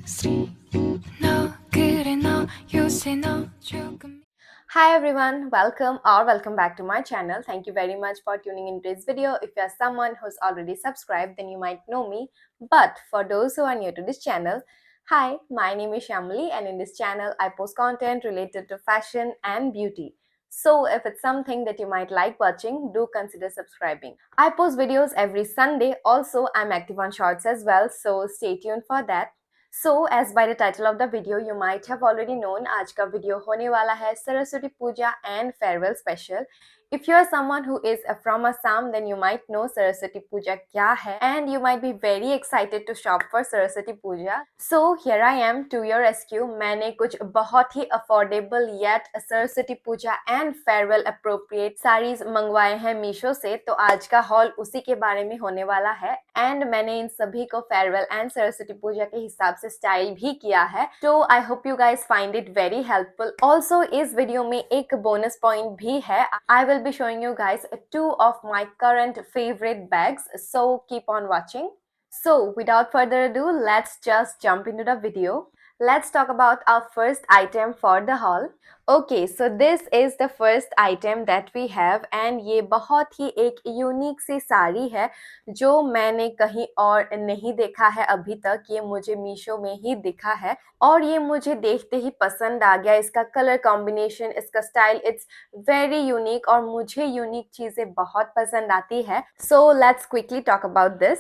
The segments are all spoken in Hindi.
너 그래 너 요새 너 조금 Hi everyone, welcome back to my channel. Thank you very much for tuning in today's video. If you are someone who's already subscribed, then you might know me. But for those who are new to this channel, hi, my name is Shamli and in this channel I post content related to fashion and beauty. So if it's something that you might like watching, do consider subscribing. I post videos every Sunday. Also, I'm active on shorts as well, so stay tuned for that. So, as by the title of the video, you might have already known, आज का वीडियो होने वाला है सरस्वती पूजा and farewell special. If you are someone who is from Assam, then you might know Saraswati Puja क्या है and you might be very excited to shop for Saraswati Puja. So here I am to your rescue. मैंने कुछ बहुत ही affordable yet Saraswati Puja and farewell appropriate sarees मंगवाए हैं मीशो से, तो आज का haul उसी के बारे में होने वाला है and मैंने इन सभी को farewell and सरस्वती पूजा के हिसाब से स्टाइल भी किया है. तो I hope you guys find it very helpful. Also इस वीडियो में एक बोनस पॉइंट भी है. I will be showing you guys two of my current favorite bags, so keep on watching. So without further ado, let's just jump into the video. Let's talk about our first item for the haul. Okay, so this is the first item that we have and ये बहुत ही एक यूनिक सी साड़ी है जो मैंने कहीं और नहीं देखा है अभी तक. ये मुझे मीशो में ही दिखा है और ये मुझे देखते ही पसंद आ गया. इसका कलर कॉम्बिनेशन, इसका स्टाइल, इट्स वेरी यूनिक और मुझे यूनिक चीज़ें बहुत पसंद आती है. So let's quickly talk about this.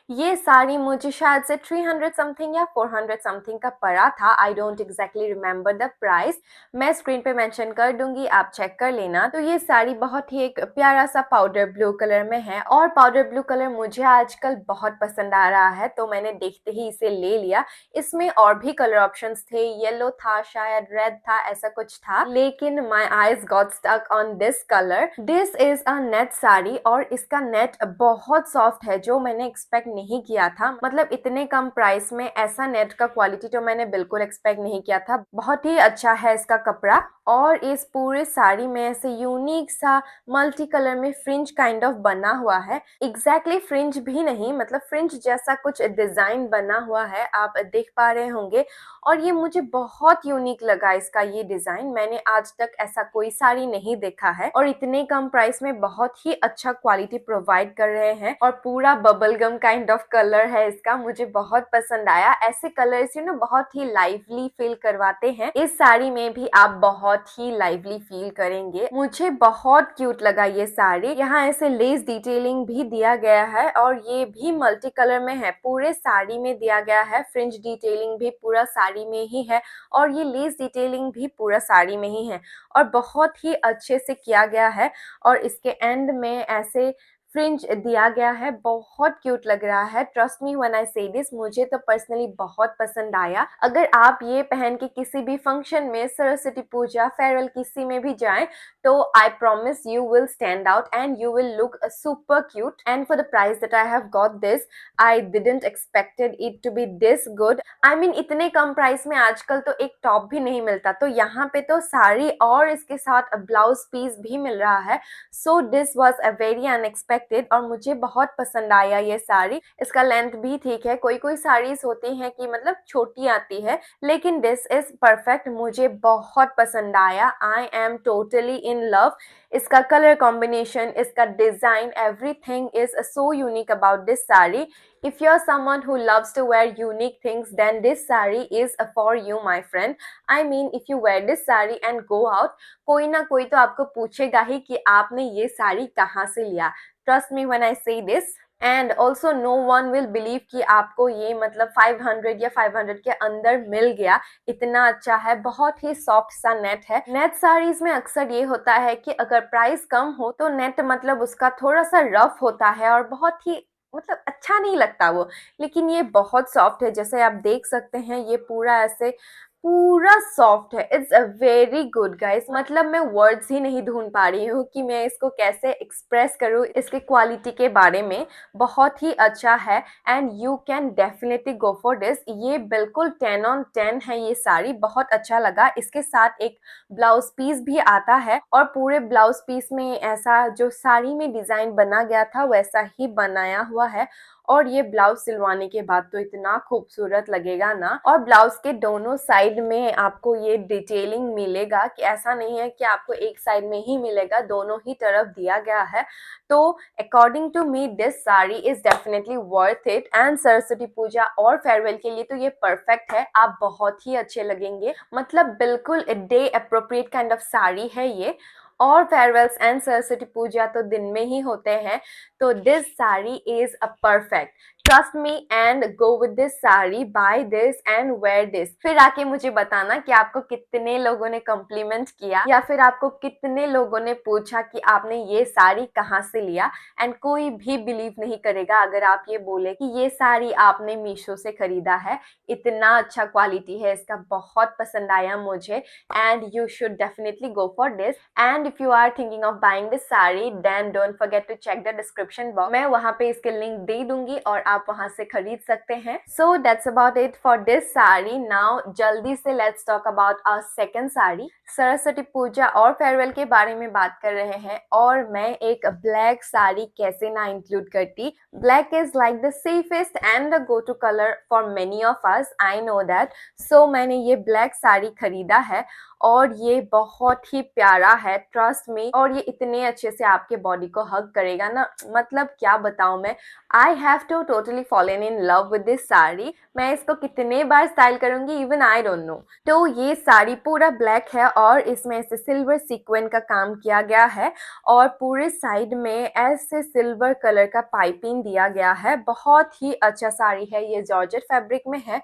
ये साड़ी मुझे शायद से 300 समथिंग या 400 समथिंग का पड़ा था. I don't exactly remember the price. मैं स्क्रीन पे मेंशन कर दूंगी, आप चेक कर लेना. तो ये साड़ी बहुत ही एक प्यारा सा पाउडर ब्लू कलर में है और पाउडर ब्लू कलर मुझे आजकल बहुत पसंद आ रहा है, तो मैंने देखते ही इसे ले लिया. इसमें और भी कलर ऑप्शंस थे, येलो था, शायद रेड था, ऐसा कुछ था, लेकिन my eyes got stuck on this colour. This is a net sari और इसका नेट बहुत सॉफ्ट है जो मैंने एक्सपेक्ट नहीं किया था. मतलब इतने कम प्राइस में ऐसा नेट का क्वालिटी तो मैंने बिल्कुल एक्सपेक्ट नहीं किया था. बहुत ही अच्छा है इसका कपड़ा और इस पूरे साड़ी में ऐसे यूनिक सा मल्टी कलर में फ्रिंज काइंड ऑफ बना हुआ है. एग्जैक्टली फ्रिंज भी नहीं, मतलब फ्रिंज जैसा कुछ डिजाइन बना हुआ है, आप देख पा रहे होंगे. और ये मुझे बहुत यूनिक लगा इसका ये डिजाइन. मैंने आज तक ऐसा कोई साड़ी नहीं देखा है और इतने कम प्राइस में बहुत ही अच्छा क्वालिटी प्रोवाइड कर रहे हैं. और पूरा bubble gum kind of colour है इसका, मुझे बहुत पसंद आया. ऐसे कलर्स बहुत ही लाइवली फील करवाते हैं. इस साड़ी में भी आप बहुत ही लाइवली फील करेंगे. मुझे बहुत क्यूट लगा ये साड़ी. यहाँ ऐसे लेस डिटेलिंग भी दिया गया है और ये भी मल्टी कलर में है. पूरे साड़ी में दिया गया है. फ्रिंज डिटेलिंग भी पूरा साड़ी में ही है और ये लेस डिटेलिंग भी पूरा साड़ी में ही है और बहुत ही अच्छे से किया गया है. और इसके एंड में ऐसे फ्रिंज दिया गया है, बहुत क्यूट लग रहा है. ट्रस्ट मी व्हेन आई से दिस, मुझे तो पर्सनली बहुत पसंद आया. अगर आप ये पहन के किसी भी फंक्शन में, सरस्वती पूजा, फेयरवेल किसी में भी जाएं, तो I promise you will stand out and you will look super cute. And for the price that I have got this, I didn't expected it to be this good. I mean इतने कम प्राइस में आजकल तो एक टॉप भी नहीं मिलता, तो यहाँ पे तो साड़ी और इसके साथ ब्लाउज पीस भी मिल रहा है. So this was a very unexpected और मुझे बहुत पसंद आया ये साड़ी. इसका लेंथ भी ठीक है. कोई कोई साड़ीज होती हैं कि मतलब छोटी आती है, लेकिन दिस इज परफेक्ट. मुझे बहुत पसंद आया. I am totally in love. इसका कलर कॉम्बिनेशन, इसका design, everything is so unique about this sari. If you're someone who loves to wear unique things, then this saree is for you, my friend. I mean, if you wear this saree and go out, कोई ना कोई तो आपको पूछेगा ही कि आपने ये साड़ी कहाँ से लिया. Trust me when I say this. And also no one will believe कि आपको ये मतलब 500 या 500 के अंदर मिल गया. इतना अच्छा है. बहुत ही सॉफ्ट सा नेट है. नेट साड़ीज में अक्सर ये होता है कि अगर प्राइस कम हो तो नेट मतलब उसका थोड़ा सा रफ होता है और बहुत ही मतलब अच्छा नहीं लगता वो. लेकिन ये बहुत सॉफ्ट है, जैसे आप देख सकते हैं. ये पूरा ऐसे पूरा सॉफ्ट है. It's a very good guys. मतलब मैं वर्ड्स ही नहीं ढूंढ पा रही हूँ कि मैं इसको कैसे एक्सप्रेस करूँ इसके क्वालिटी के बारे में. बहुत ही अच्छा है and you can definitely go for this. ये बिल्कुल 10 on 10 है ये साड़ी. बहुत अच्छा लगा. इसके साथ एक ब्लाउज पीस भी आता है और पूरे ब्लाउज पीस में ऐसा जो साड़ी में डिजाइन बना गया था वैसा ही बनाया हुआ है और ये ब्लाउज सिलवाने के बाद तो इतना खूबसूरत लगेगा ना। और ब्लाउज के दोनों साइड में आपको ये डिटेलिंग मिलेगा कि ऐसा नहीं है कि आपको एक साइड में ही मिलेगा, दोनों ही तरफ दिया गया है। तो according to me this sari is definitely worth it and Saraswati Puja और फेयरवेल के लिए तो ये परफेक्ट है। आप बहुत ही अच्छे लगेंगे, मतलब बिल्कुल day appropriate kind of sari है ये। और फेयरवेल्स एंड सरस्वती पूजा तो दिन में ही होते हैं, तो this sari is a perfect. Trust me and go with this sari, buy this and wear this. फिर आके मुझे बताना कि आपको कितने लोगों ने कॉम्प्लीमेंट किया या फिर आपको कितने लोगों ने पूछा कि आपने ये साड़ी कहाँ से लिया। एंड कोई भी बिलीव नहीं करेगा अगर आप ये बोले कि ये साड़ी आपने मीशो से खरीदा है। इतना अच्छा क्वालिटी है इसका, बहुत पसंद आया मुझे and you should definitely go for this. And if you are thinking of buying this sari then don't forget to check the description box, मैं वहां पे इसके लिंक दे दूंगी और आप वहां से खरीद सकते हैं। So that's about it for this sari. Now जल्दी से let's talk about our second sari. Saraswati Puja और फेयरवेल के बारे में बात कर रहे हैं और मैं एक ब्लैक साड़ी कैसे ना इंक्लूड करती। Black is like the safest and the go to colour for many of us, I know that. So मैंने ये ब्लैक साड़ी खरीदा है और ये बहुत ही प्यारा है, ट्रस्ट मी। और ये इतने अच्छे से आपके बॉडी को हग करेगा ना, मतलब क्या बताऊं मैं। I have to totally fallen in love with this sari. मैं इसको कितने बार स्टाइल करूंगी इवन आई डोंट नो। तो ये साड़ी पूरा ब्लैक है और इसमें ऐसे सिल्वर सीक्वेंस का काम किया गया है और पूरे साइड में ऐसे सिल्वर कलर का पाइपिंग दिया गया है। बहुत ही अच्छा साड़ी है, ये जॉर्जेट फैब्रिक में है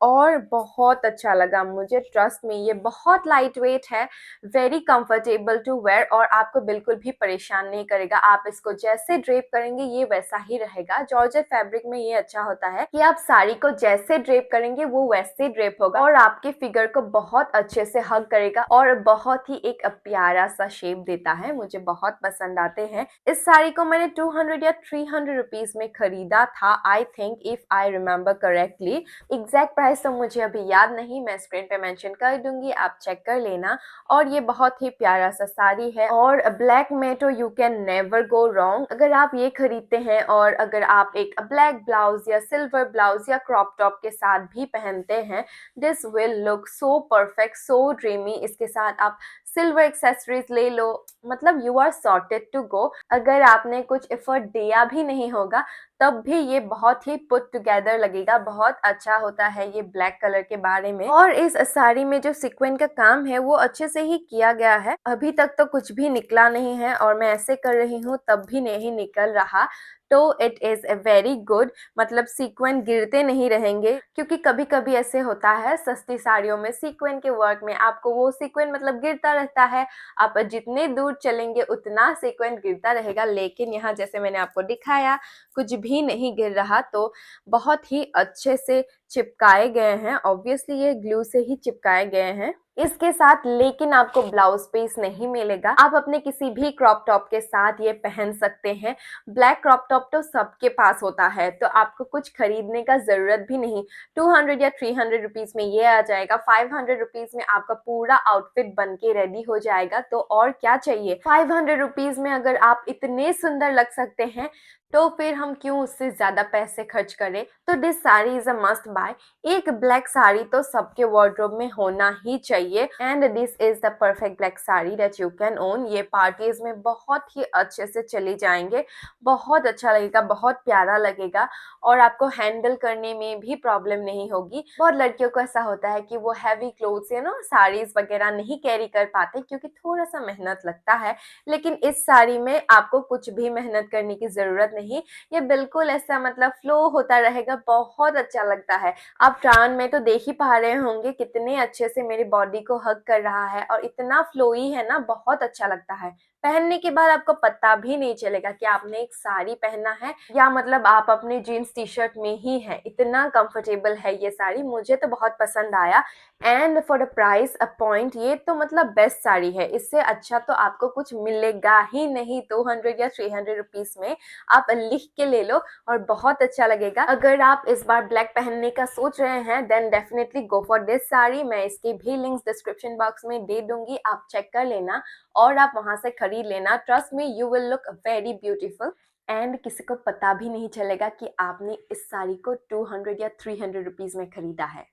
और बहुत अच्छा लगा मुझे। ट्रस्ट में ये बहुत लाइट वेट है, वेरी कंफर्टेबल टू वेयर और आपको बिल्कुल भी परेशान नहीं करेगा। आप इसको जैसे ड्रेप करेंगे ये वैसा ही रहेगा। जॉर्जेट फैब्रिक में ये अच्छा होता है कि आप साड़ी को जैसे ड्रेप करेंगे वो वैसे ड्रेप होगा और आपके फिगर को बहुत अच्छे से हग करेगा और बहुत ही एक प्यारा सा शेप देता है। मुझे बहुत पसंद आते हैं। इस साड़ी को मैंने 200 या 300 रुपीज में खरीदा था, I think, if I remember correctly. Exact price तो मुझे अभी याद नहीं, मैं स्क्रीन पे मेंशन कर दूंगी, आप चेक कर लेना। और ये बहुत ही प्यारा सा साड़ी है और ब्लैक में तो you can never go wrong. अगर आप ये खरीदते हैं और अगर आप एक ब्लैक ब्लाउज या सिल्वर ब्लाउज या क्रॉप टॉप के साथ भी पहनते हैं, this will look so perfect, so dreamy. इसके साथ आप सिल्वर एक्सेसरीज ले लो, मतलब you are sorted to go. अगर आपने कुछ एफर्ट दिया भी नहीं होगा तब भी ये बहुत ही पुट टुगेदर लगेगा। बहुत अच्छा होता है ये ब्लैक कलर के बारे में। और इस साड़ी में जो सीक्वेंस का काम है वो अच्छे से ही किया गया है। अभी तक तो कुछ भी निकला नहीं है और मैं ऐसे कर रही हूँ तब भी नहीं निकल रहा, तो it is a very good. मतलब सीक्वेंस गिरते नहीं रहेंगे, क्योंकि कभी कभी ऐसे होता है सस्ती साड़ियों में सीक्वेंस के वर्क में आपको वो सीक्वेंस मतलब गिरता रहता है। आप जितने दूर चलेंगे उतना सीक्वेंस गिरता रहेगा, लेकिन यहाँ जैसे मैंने आपको दिखाया कुछ भी नहीं गिर रहा, तो बहुत ही अच्छे से चिपकाए गए हैं। ऑब्वियसली ये ग्लू से ही चिपकाए गए हैं इसके साथ, लेकिन आपको ब्लाउज पीस नहीं मिलेगा। आप अपने किसी भी क्रॉप टॉप के साथ ये पहन सकते हैं। ब्लैक क्रॉप टॉप तो सबके पास होता है, तो आपको कुछ खरीदने का जरूरत भी नहीं। 200 या 300 रुपीज में ये आ जाएगा। 500 रुपीज में आपका पूरा आउटफिट बन के रेडी हो जाएगा, तो और क्या चाहिए। 500 रुपीज में अगर आप इतने सुंदर लग सकते हैं तो फिर हम क्यों उससे ज्यादा पैसे खर्च करें। तो this sari is a must buy. एक ब्लैक साड़ी तो सबके वार्डरोब में होना ही चाहिए and this is the perfect black sari that you can own. ये पार्टीज में बहुत ही अच्छे से चली जाएंगे, बहुत अच्छा लगेगा, बहुत प्यारा लगेगा और आपको हैंडल करने में भी प्रॉब्लम नहीं होगी। बहुत लड़कियों को ऐसा होता है कि वो हैवी क्लोथ्स साड़ीज वगैरह नहीं कैरी कर पाते क्योंकि थोड़ा सा मेहनत लगता है, लेकिन इस साड़ी में आपको कुछ भी मेहनत करने की जरूरत नहीं। ये बिल्कुल ऐसा मतलब फ्लो होता रहेगा, बहुत अच्छा लगता है। आप ट्राउन में तो देख ही पा रहे होंगे कितने अच्छे से मेरी बॉडी को हग कर रहा है और इतना फ्लोई है ना, बहुत अच्छा लगता है। पहनने के बाद आपको पता भी नहीं चलेगा कि आपने एक साड़ी पहना है या मतलब आप अपने जीन्स टी शर्ट में ही है। इतना कंफर्टेबल है ये साड़ी, मुझे तो बहुत पसंद आया। And for the price a point, ये तो मतलब बेस्ट साड़ी है। इससे अच्छा तो आपको कुछ मिलेगा ही नहीं। 200 या 300 रुपीज में आप लिख के ले लो और बहुत अच्छा लगेगा। अगर आप इस बार ब्लैक पहनने का सोच रहे हैं then definitely go for this sari. मैं इसके भी लिंक्स डिस्क्रिप्शन बॉक्स में दे दूंगी, आप चेक कर लेना और आप वहां से खरीद लेना। Trust me, you will look very beautiful. And किसी को पता भी नहीं चलेगा कि आपने इस साड़ी को 200 या 300 रुपीज में खरीदा है।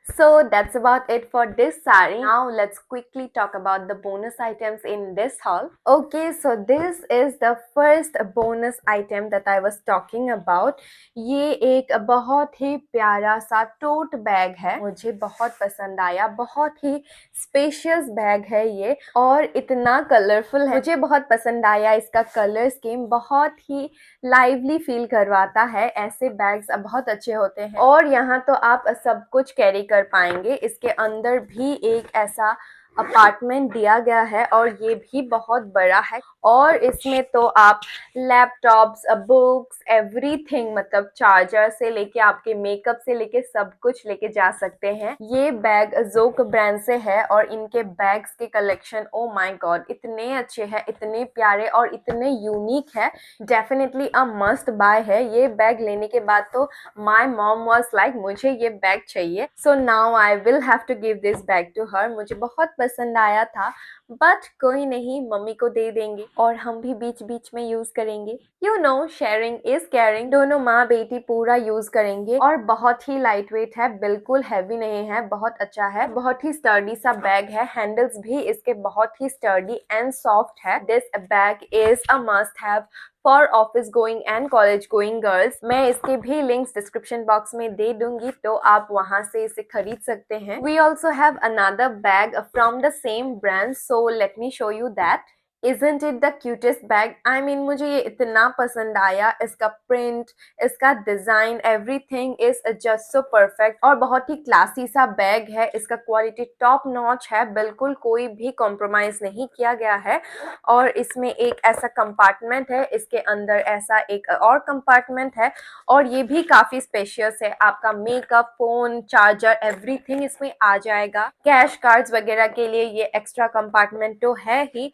So that's about it for this sari. Now let's quickly talk about the bonus items in this haul. Okay, so this is the first bonus item that I was talking about. ये एक बहुत ही प्यारा सा टोट बैग है, मुझे बहुत पसंद आया, बहुत ही स्पेशियस बैग है ये और इतना कलरफुल है, मुझे बहुत पसंद आया। इसका कलर स्कीम बहुत ही लाइवली फील करवाता है, ऐसे बैग्स बहुत अच्छे होते हैं और यहाँ तो आप सब कुछ कैरी कर पाएंगे। इसके अंदर भी एक ऐसा अपार्टमेंट दिया गया है और ये भी बहुत बड़ा है और इसमें तो आप लैपटॉप्स, बुक्स, एवरीथिंग, मतलब चार्जर से लेके आपके मेकअप से लेके सब कुछ लेके जा सकते हैं। ये बैग जोक ब्रांड से है और इनके बैग्स के कलेक्शन, ओ माय गॉड, इतने अच्छे हैं, इतने प्यारे और इतने यूनिक है। डेफिनेटली अ मस्ट बाय है। ये बैग लेने के बाद तो माय मॉम वाज लाइक मुझे ये बैग चाहिए, so now I will have to give this bag to her. मुझे बहुत पसंद आया था, बट कोई नहीं, मम्मी को दे देंगे और हम भी बीच बीच में यूज करेंगे। You know, sharing is caring. दोनों माँ बेटी पूरा यूज करेंगे और बहुत ही लाइट वेट है, बिल्कुल हैवी नहीं है, बहुत अच्छा है, बहुत ही स्टर्डी सा बैग है। हैंडल्स भी इसके बहुत ही स्टर्डी एंड सॉफ्ट है। This bag is a must have for office going and college going girls. मैं इसके भी लिंक्स डिस्क्रिप्शन बॉक्स में दे दूंगी, तो आप वहां से इसे खरीद सकते हैं। We also have another bag from the same brand, so let me show you that. Isn't it the cutest bag? I mean, मुझे ये इतना पसंद आया, इसका प्रिंट, इसका design, everything is just so perfect और बहुत ही क्लासी सा बैग है। इसका क्वालिटी टॉप नॉच है, बिल्कुल कोई भी कॉम्प्रोमाइज नहीं किया गया है। और इसमें एक ऐसा कंपार्टमेंट है, इसके अंदर ऐसा एक और कंपार्टमेंट है और ये भी काफी स्पेशियस है। आपका मेकअप, फोन, चार्जर, एवरीथिंग इसमें आ जाएगा। कैश कार्ड्स वगैरह के लिए ये एक्स्ट्रा कंपार्टमेंट तो है ही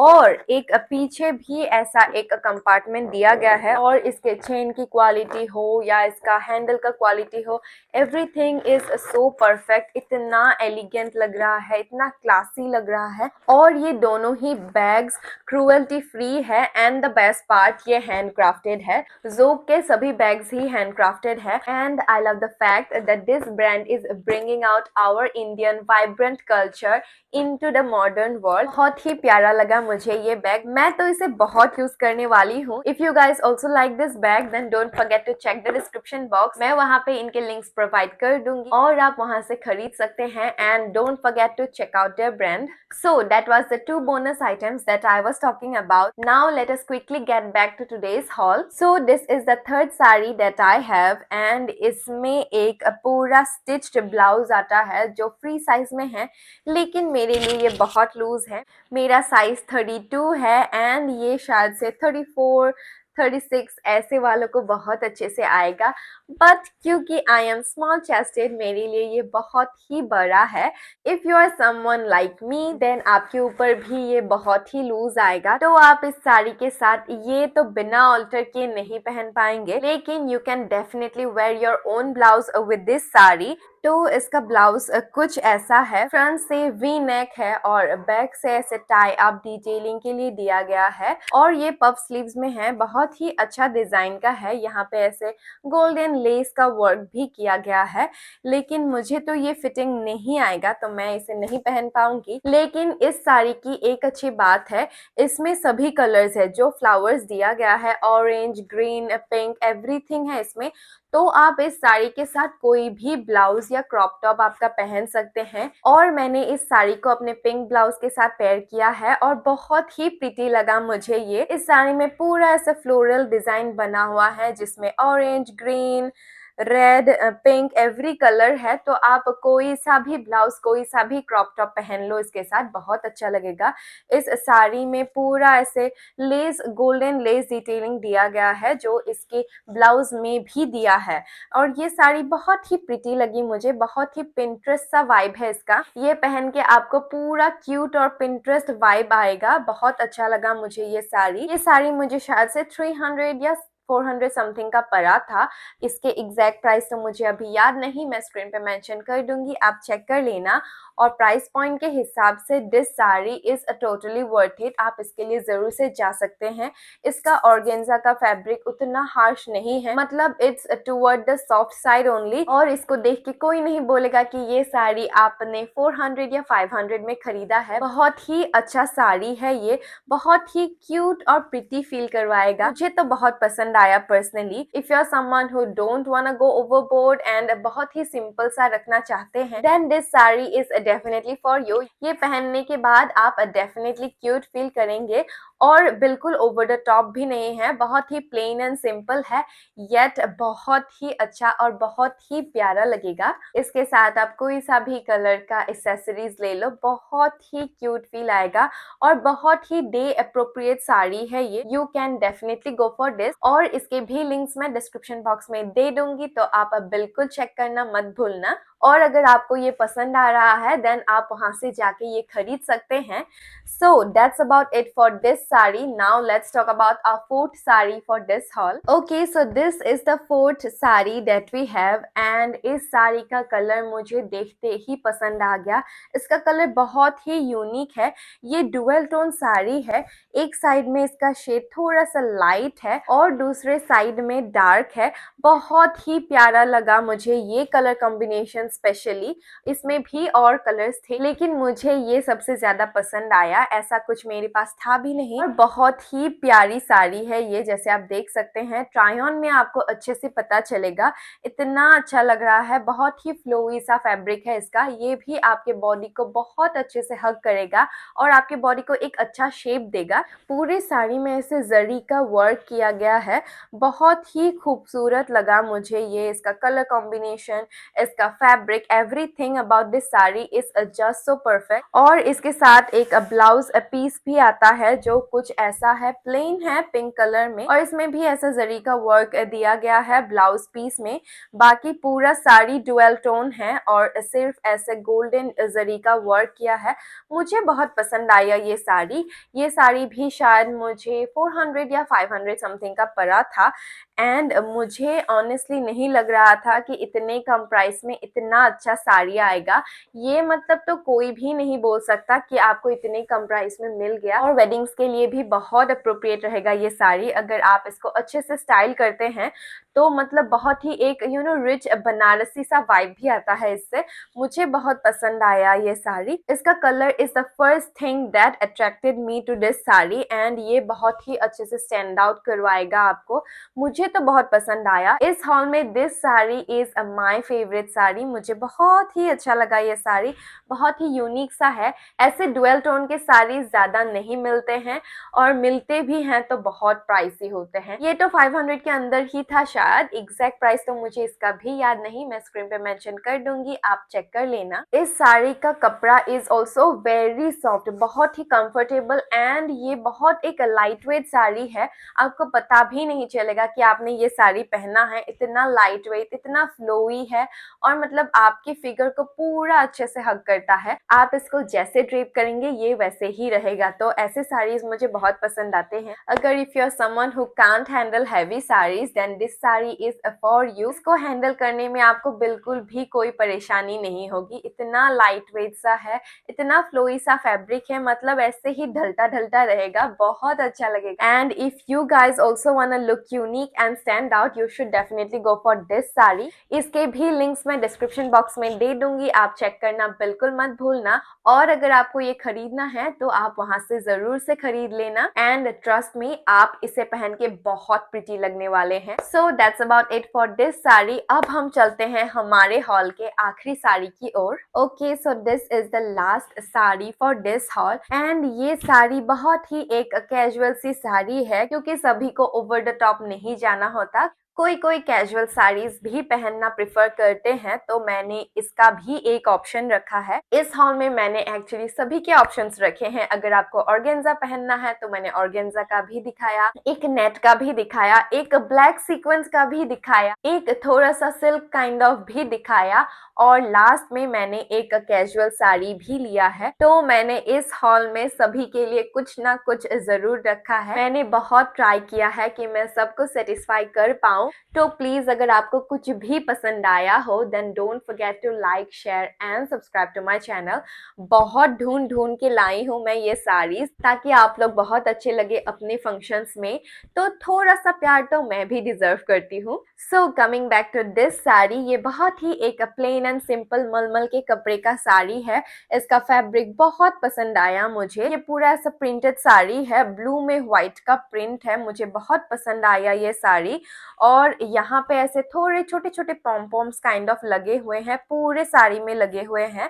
और एक पीछे भी ऐसा एक कंपार्टमेंट दिया गया है और इसके चेन की क्वालिटी हो या इसका हैंडल का क्वालिटी हो, एवरीथिंग इज सो परफेक्ट। इतना एलिगेंट लग रहा है, इतना क्लासी लग रहा है और ये दोनों ही बैग्स क्रूएल्टी फ्री है एंड द बेस्ट पार्ट, ये हैंडक्राफ्टेड है। जोक के सभी बैग्स ही हैंडक्राफ्टेड है and I love the fact that this brand is bringing out our Indian vibrant culture into the modern world. बहुत ही प्यारा लगा मुझे ये बैग, मैं तो इसे बहुत यूज करने वाली हूँ। If you guys also like this bag then don't forget to check the description box, मैं वहाँ पे इनके लिंक्स प्रोवाइड कर दूंगी और आप वहाँ से खरीद सकते हैं and don't forget to check out their brand. So that was the 2 bonus items that I was talking about. Now let us quickly get back to today's haul. So this is the third sari that I have and इसमें एक पूरा stitched ब्लाउज आता है जो फ्री साइज में है, लेकिन मेरे लिए ये बहुत लूज है। मेरा साइज 32 है एंड ये शायद से 34, 36 ऐसे वालों को बहुत अच्छे से आएगा, बट क्योंकि आई एम स्मॉल चेस्टेड मेरे लिए ये बहुत ही बड़ा है। If you are someone like me then आपके ऊपर भी ये बहुत ही लूज आएगा, तो आप इस साड़ी के साथ ये तो बिना ऑल्टर के नहीं पहन पाएंगे, लेकिन you can definitely wear your own blouse with this sari. तो इसका ब्लाउज कुछ ऐसा है, फ्रंट से वी नेक है और बैक से ऐसे टाई अप डिटेलिंग के लिए दिया गया है और ये पफ स्लीव्स में है, बहुत ही अच्छा डिजाइन का है। यहाँ पे ऐसे गोल्डन लेस का वर्क भी किया गया है, लेकिन मुझे तो ये फिटिंग नहीं आएगा तो मैं इसे नहीं पहन पाऊंगी। लेकिन इस साड़ी की एक अच्छी बात है, इसमें सभी कलर्स है जो फ्लावर्स दिया गया है, ऑरेंज, ग्रीन, पिंक, एवरीथिंग है इसमें। तो आप इस साड़ी के साथ कोई भी ब्लाउज या क्रॉप टॉप आपका पहन सकते हैं और मैंने इस साड़ी को अपने पिंक ब्लाउज के साथ पेयर किया है और बहुत ही प्रिटी लगा मुझे ये। इस साड़ी में पूरा ऐसा फ्लोरल डिजाइन बना हुआ है जिसमें orange, green, red, pink every colour है, तो आप कोई सा भी ब्लाउज, कोई सा भी क्रॉप टॉप पहन लो इसके साथ, बहुत अच्छा लगेगा। इस साड़ी में पूरा ऐसे लेस, गोल्डन लेस डिटेलिंग दिया गया है जो इसके ब्लाउज में भी दिया है और ये साड़ी बहुत ही प्रिटी लगी मुझे, बहुत ही पिंटरेस्ट सा वाइब है इसका। ये पहन के आपको पूरा क्यूट और पिंटरेस्ट वाइब आएगा, बहुत अच्छा लगा मुझे ये साड़ी। ये साड़ी मुझे शायद से 300 या 400 समथिंग का पड़ा था। इसके एग्जैक्ट प्राइस तो मुझे अभी याद नहीं, मैं स्क्रीन पे मेंशन कर दूंगी, आप चेक कर लेना। और प्राइस पॉइंट के हिसाब से this sari is totally worth it, आप इसके लिए जरूर से जा सकते हैं। इसका ऑर्गेन्जा का फैब्रिक उतना हार्श नहीं है, मतलब it's toward the soft side only, और इसको देख के कोई नहीं बोलेगा कि ये साड़ी आपने 400 या 500 में खरीदा है। बहुत ही अच्छा साड़ी है ये, बहुत ही क्यूट और प्रिटी फील करवाएगा। मुझे तो बहुत पसंद आया personally. If you are someone who don't wanna go overboard and बहुत ही सिंपल सा रखना चाहते हैं, then this sari is definitely for you. ये पहनने के बाद आप डेफिनेटली क्यूट फील करेंगे, और बिल्कुल ओवर द टॉप भी नहीं है, बहुत ही प्लेन एंड सिंपल है, येट बहुत ही अच्छा और बहुत ही प्यारा लगेगा। इसके साथ आप कोई सा भी कलर का एक्सेसरीज ले लो, बहुत ही क्यूट फील आएगा, और बहुत ही डे अप्रोप्रिएट साड़ी है ये। You can definitely go for this, और इसके भी लिंक्स मैं डिस्क्रिप्शन बॉक्स में दे दूंगी, तो आप बिल्कुल चेक करना मत भूलना। और अगर आपको ये पसंद आ रहा है देन आप वहां से जाके ये खरीद सकते हैं। So that's about it for this saree. Now let's talk about our fourth saree for this haul. Okay, so this is the fourth saree that we have, and इस साड़ी का कलर मुझे देखते ही पसंद आ गया। इसका कलर बहुत ही यूनिक है। ये डुअल टोन साड़ी है, एक साइड में इसका शेड थोड़ा सा लाइट है और दूसरे साइड में डार्क है। बहुत ही प्यारा लगा मुझे ये कलर कॉम्बिनेशन स्पेशली। इसमें भी और कलर्स थे लेकिन मुझे ये सबसे ज्यादा पसंद आया, ऐसा कुछ मेरे पास था भी नहीं। और बहुत ही प्यारी साड़ी है ये, जैसे आप देख सकते हैं ट्राई ऑन में आपको अच्छे से पता चलेगा। इतना अच्छा लग रहा है, बहुत ही फ्लोई सा फैब्रिक है इसका। ये भी आपके बॉडी को बहुत अच्छे से हग करेगा और आपके बॉडी को एक अच्छा शेप देगा। पूरे साड़ी में ऐसे जरी का वर्क किया गया है, बहुत ही खूबसूरत लगा मुझे ये। इसका कलर कॉम्बिनेशन, इसका fabric, everything about this sari is just so perfect. और इसके साथ एक ब्लाउज पीस भी आता है जो कुछ ऐसा है, प्लेन है पिंक कलर में, और इसमें भी ऐसा जरी का वर्क दिया गया है ब्लाउज पीस में। बाकी पूरा साड़ी डुअल टोन है और सिर्फ ऐसे गोल्डन जरी का वर्क किया है। मुझे बहुत पसंद आया ये साड़ी। ये साड़ी भी शायद मुझे 400 या 500 समथिंग का पड़ा था, एंड मुझे ऑनेस्टली नहीं लग रहा था कि इतने कम प्राइस में इतना अच्छा साड़ी आएगा। ये मतलब तो कोई भी नहीं बोल सकता कि आपको इतने कम प्राइस में मिल गया। और वेडिंग्स के लिए भी बहुत अप्रोप्रिएट रहेगा ये साड़ी, अगर आप इसको अच्छे से स्टाइल करते हैं तो मतलब बहुत ही एक रिच बनारसी सा वाइब भी आता है इससे। मुझे बहुत पसंद आया ये साड़ी। इसका colour is the first thing that attracted me to this sari, and ये बहुत ही अच्छे से स्टैंड आउट करवाएगा आपको। मुझे तो बहुत पसंद आया। इस हॉल में this sari is my favourite sari. मुझे बहुत ही अच्छा लगा ये साड़ी, बहुत ही यूनिक सा है। ऐसे डुअल टोन के साड़ी ज्यादा नहीं मिलते हैं, और मिलते भी हैं तो बहुत प्राइसी होते हैं। ये तो 500 के अंदर ही था शायद, एग्जैक्ट प्राइस तो मुझे इसका भी याद नहीं, मैं स्क्रीन पे मेंशन कर दूंगी, आप चेक कर लेना। इस साड़ी का कपड़ा इज ऑल्सो वेरी सॉफ्ट, बहुत ही कंफर्टेबल, एंड ये बहुत एक लाइट वेट साड़ी है। आपको पता भी नहीं चलेगा कि आपने ये साड़ी पहना है। इतना लाइट वेट, इतना फ्लोई है, और मतलब आपकी फिगर को पूरा अच्छे से हग करता है। आप इसको जैसे ड्रेप करेंगे ये वैसे ही रहेगा। तो ऐसे साड़ीज मुझे बहुत पसंद आते हैं। अगर if you are someone who can't handle heavy saris then this sari is for you. इसको हैंडल करने में आपको बिल्कुल भी कोई परेशानी नहीं होगी। इतना लाइट वेट सा है, इतना फ्लोई सा फैब्रिक है, मतलब ऐसे ही ढलता ढलता रहेगा, बहुत अच्छा लगेगा। And if you guys also want look unique and stand out, you should definitely go for this sari. इसके भी लिंक्स मैं डिस्क्रिप्शन बॉक्स में दे दूंगी, आप चेक करना बिल्कुल मत भूलना। और अगर आपको ये खरीदना है तो आप वहां से जरूर से खरीद लेना, एंड ट्रस्ट मी आप इसे पहन के बहुत प्रिटी लगने वाले हैं। So that's about it for this sari. अब हम चलते हैं हमारे हॉल के आखिरी साड़ी की ओर। Okay, so this is the last sari for this haul, and ये साड़ी बहुत ही एक कैजुअल सी साड़ी है, क्योंकि सभी को ओवर द टॉप नहीं जाना होता। कोई कोई कैजुअल साड़ीज भी पहनना प्रेफर करते हैं, तो मैंने इसका भी एक ऑप्शन रखा है। इस हॉल में मैंने एक्चुअली सभी के ऑप्शंस रखे हैं। अगर आपको ऑर्गेन्जा पहनना है तो मैंने ऑर्गेन्जा का भी दिखाया, एक नेट का भी दिखाया, एक ब्लैक सीक्वेंस का भी दिखाया, एक थोड़ा सा सिल्क काइंड ऑफ भी दिखाया, और लास्ट में मैंने एक कैजुअल साड़ी भी लिया है। तो मैंने इस हॉल में सभी के लिए कुछ ना कुछ जरूर रखा है। मैंने बहुत ट्राई किया है कि मैं सबको सेटिस्फाई कर पाऊँ। तो प्लीज अगर आपको कुछ भी पसंद आया हो then don't forget to like, share and subscribe to my channel. बहुत ढूंढ ढूंढ के लाई हूँ मैं ये साड़ीज, ताकि आप लोग बहुत अच्छे लगे अपने फंक्शंस में। तो थोड़ा सा प्यार तो मैं भी डिजर्व करती हूँ। So coming back to this sari, ये बहुत ही एक प्लेन एंड सिंपल मलमल के कपड़े का साड़ी है। इसका फैब्रिक बहुत पसंद आया मुझे। ये पूरा ऐसा प्रिंटेड साड़ी है, ब्लू में व्हाइट का प्रिंट है। मुझे बहुत पसंद आया ये साड़ी। और यहाँ पे ऐसे थोड़े छोटे छोटे पॉम्पॉम्स काइंड ऑफ लगे हुए हैं, पूरे साड़ी में लगे हुए हैं।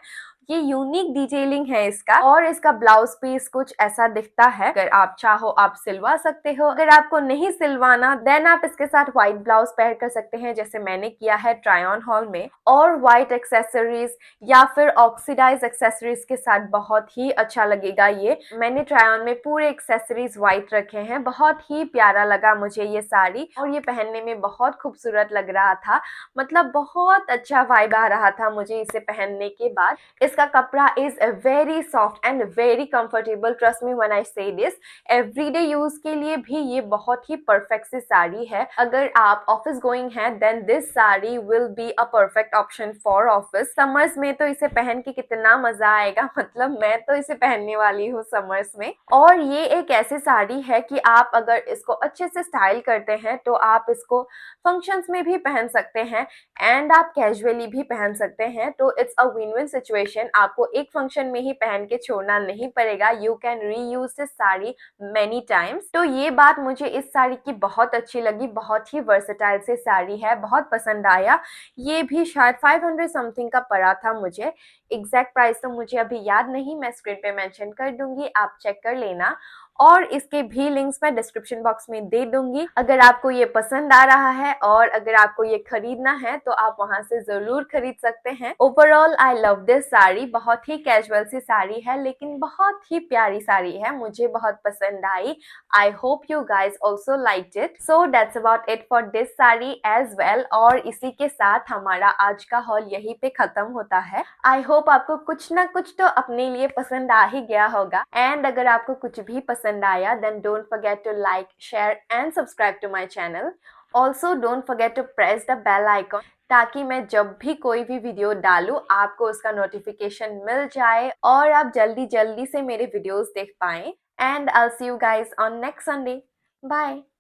ये यूनिक डिटेलिंग है इसका। और इसका ब्लाउज पीस कुछ ऐसा दिखता है। अगर आप चाहो आप सिलवा सकते हो, अगर आपको नहीं सिलवाना देन आप इसके साथ व्हाइट ब्लाउज पेयर कर सकते हैं, जैसे मैंने किया है ट्राई ऑन हॉल में। और व्हाइट एक्सेसरीज या फिर ऑक्सीडाइज एक्सेसरीज के साथ बहुत ही अच्छा लगेगा ये। मैंने ट्राई ऑन में पूरे एक्सेसरीज व्हाइट रखे हैं। बहुत ही प्यारा लगा मुझे ये साड़ी, और ये पहनने में बहुत खूबसूरत लग रहा था। मतलब बहुत अच्छा वाइब आ रहा था मुझे इसे पहनने के बाद। इसका कपड़ा is very soft and very comfortable. Trust me when I से दिस, एवरीडे यूज के लिए भी ये बहुत ही परफेक्ट सी साड़ी है। अगर आप ऑफिस गोइंग हैं then this sari will be a perfect option for office. Summers में तो इसे पहन के कितना मजा आएगा, मतलब मैं तो इसे पहनने वाली हूँ समर्स में। और ये एक ऐसी साड़ी है कि आप अगर इसको अच्छे से स्टाइल करते हैं तो आप इसको फंक्शंस में भी पहन सकते हैं एंड आप कैजुअली भी पहन सकते हैं। तो it's a win win situation. आपको एक फंक्शन में ही पहन के छोड़ना नहीं पड़ेगा। You can reuse this sari many times. तो ये बात मुझे इस साड़ी की बहुत अच्छी लगी। बहुत ही वर्सेटाइल से साड़ी है, बहुत पसंद आया। ये भी शायद 500 समथिंग का पड़ा था मुझे। एग्जैक्ट प्राइस तो मुझे अभी याद नहीं, मैं स्क्रीन पे मेंशन कर दूंगी, आप चेक कर लेना। और इसके भी लिंक्स मैं डिस्क्रिप्शन बॉक्स में दे दूंगी। अगर आपको ये पसंद आ रहा है और अगर आपको ये खरीदना है तो आप वहां से जरूर खरीद सकते हैं। Overall I love this sari. बहुत ही कैजुअल सी साड़ी है लेकिन बहुत ही प्यारी साड़ी है, मुझे बहुत पसंद आई। I hope you guys also like it. So that's about it for this sari as well. और इसी के साथ हमारा आज का हॉल यहीं पे खत्म होता है। आई होप आपको कुछ ना कुछ तो अपने लिए पसंद आ ही गया होगा। एंड अगर आपको कुछ भी पसंद आया then don't forget to like, share and subscribe to my channel. Also don't forget to press the bell icon ताकि मैं जब भी कोई भी वीडियो डालूं आपको उसका नोटिफिकेशन मिल जाए और आप जल्दी जल्दी से मेरे वीडियोस देख पाएं। And I'll see you guys on next Sunday. Bye.